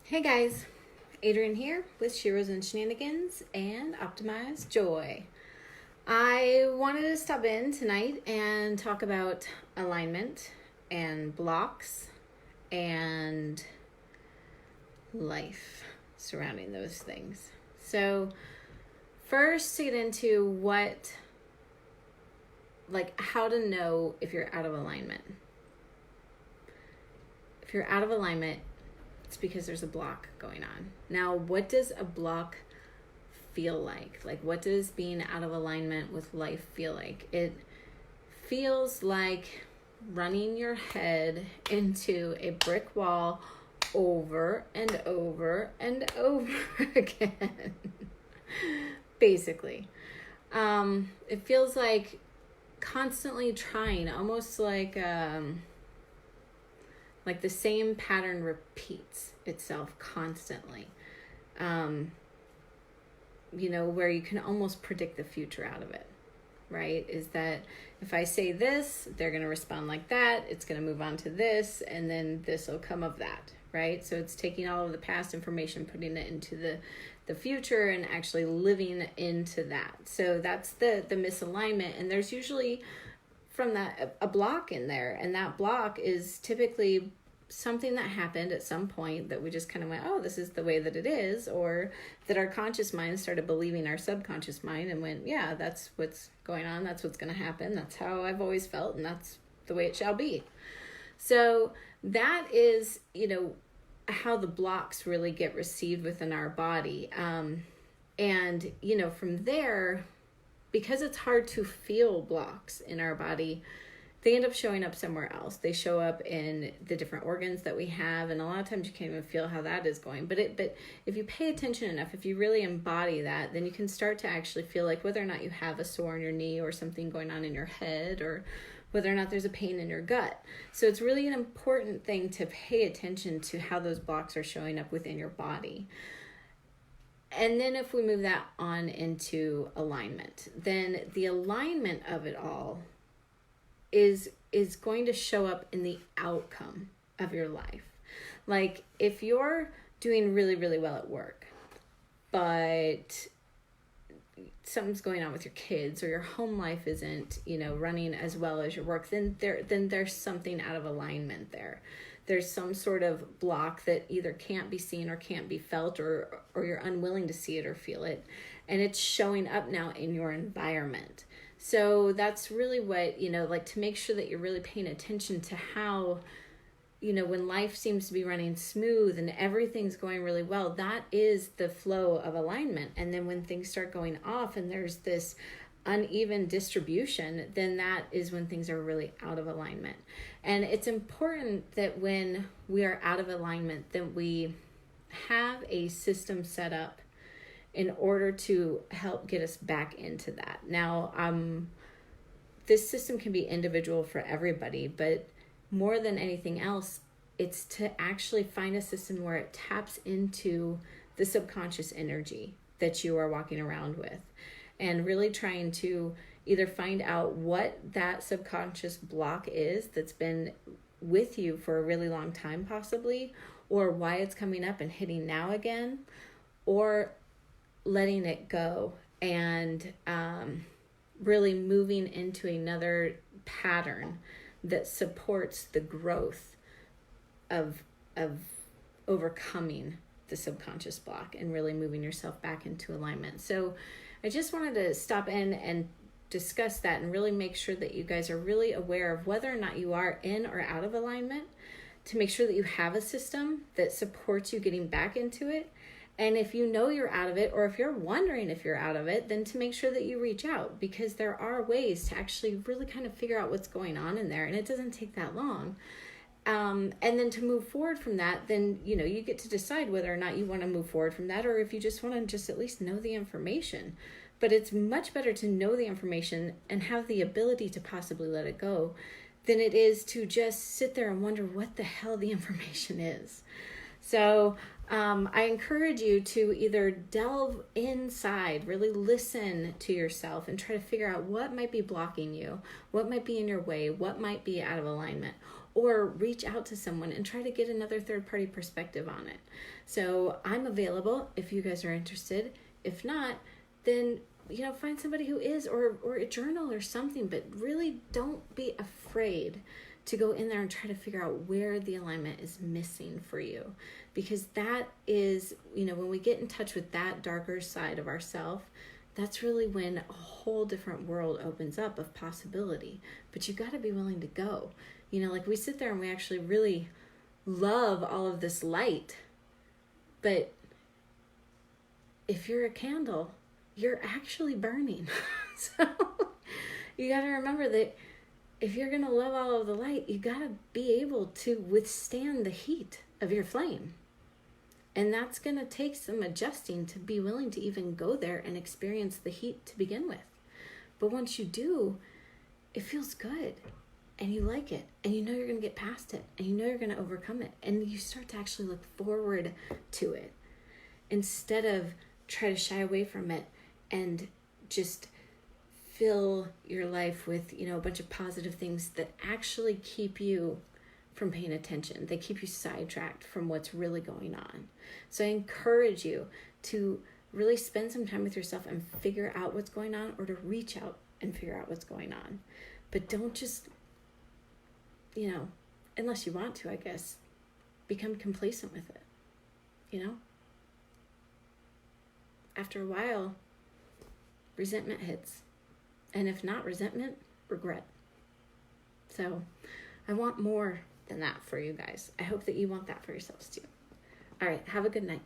Hey guys, Adrienne here with Sheroes and Shenanigans and Optimized Joy. I wanted to stop in tonight and talk about alignment and blocks and life surrounding those things. So, first to get into how to know if you're out of alignment. If you're out of alignment, it's because there's a block going on. Now, what does a block feel like? Like, what does being out of alignment with life feel like? It feels like running your head into a brick wall over and over and over again. Basically. It feels like constantly trying, almost like the same pattern repeats itself constantly. Where you can almost predict the future out of it, right? Is that if I say this, they're going to respond like that. It's going to move on to this, and then this will come of that, right? So it's taking all of the past information, putting it into the future, and actually living into that. So that's the misalignment. And there's usually from that a block in there, and that block is typically something that happened at some point that we just kind of went, oh, this is the way that it is, or that our conscious mind started believing our subconscious mind and went, yeah, that's what's going on, that's what's going to happen, that's how I've always felt, and that's the way it shall be. So that is, how the blocks really get received within our body. And from there, because it's hard to feel blocks in our body, they end up showing up somewhere else. They show up in the different organs that we have, and a lot of times you can't even feel how that is going. But if you pay attention enough, if you really embody that, then you can start to actually feel like whether or not you have a sore in your knee or something going on in your head, or whether or not there's a pain in your gut. So it's really an important thing to pay attention to how those blocks are showing up within your body. And then if we move that on into alignment, then the alignment of it all is going to show up in the outcome of your life. Like if you're doing really, really well at work, but something's going on with your kids, or your home life isn't, running as well as your work, then there's something out of alignment there. There's some sort of block that either can't be seen or can't be felt, or you're unwilling to see it or feel it. And it's showing up now in your environment. So that's really what, to make sure that you're really paying attention to how, when life seems to be running smooth and everything's going really well, that is the flow of alignment. And then when things start going off and there's this uneven distribution, then that is when things are really out of alignment. And it's important that when we are out of alignment, that we have a system set up in order to help get us back into that. Now, this system can be individual for everybody, but more than anything else, it's to actually find a system where it taps into the subconscious energy that you are walking around with, and really trying to either find out what that subconscious block is that's been with you for a really long time possibly, or why it's coming up and hitting now again, or letting it go and really moving into another pattern that supports the growth of overcoming the subconscious block and really moving yourself back into alignment. So I just wanted to stop in and discuss that and really make sure that you guys are really aware of whether or not you are in or out of alignment, to make sure that you have a system that supports you getting back into it. And if you know you're out of it, or if you're wondering if you're out of it, then to make sure that you reach out, because there are ways to actually really kind of figure out what's going on in there, and it doesn't take that long. And then to move forward from that, then, you get to decide whether or not you want to move forward from that, or if you just want to just at least know the information. But it's much better to know the information and have the ability to possibly let it go than it is to just sit there and wonder what the hell the information is. So I encourage you to either delve inside, really listen to yourself and try to figure out what might be blocking you, what might be in your way, what might be out of alignment, or reach out to someone and try to get another third-party perspective on it. So I'm available if you guys are interested. If not, then find somebody who is, or a journal or something, but really don't be afraid to go in there and try to figure out where the alignment is missing for you. Because that is, when we get in touch with that darker side of ourself, that's really when a whole different world opens up of possibility. But you got to be willing to go. Like we sit there and we actually really love all of this light. But if you're a candle, you're actually burning. So you got to remember that if you're going to love all of the light, you got to be able to withstand the heat of your flame. And that's going to take some adjusting to be willing to even go there and experience the heat to begin with. But once you do, it feels good and you like it and you're going to get past it and you're going to overcome it. And you start to actually look forward to it instead of try to shy away from it and just fill your life with, a bunch of positive things that actually keep you from paying attention. They keep you sidetracked from what's really going on. So I encourage you to really spend some time with yourself and figure out what's going on, or to reach out and figure out what's going on. But don't just, unless you want to, I guess, become complacent with it. After a while, resentment hits. And if not resentment, regret. So I want more than that for you guys. I hope that you want that for yourselves too. All right, have a good night.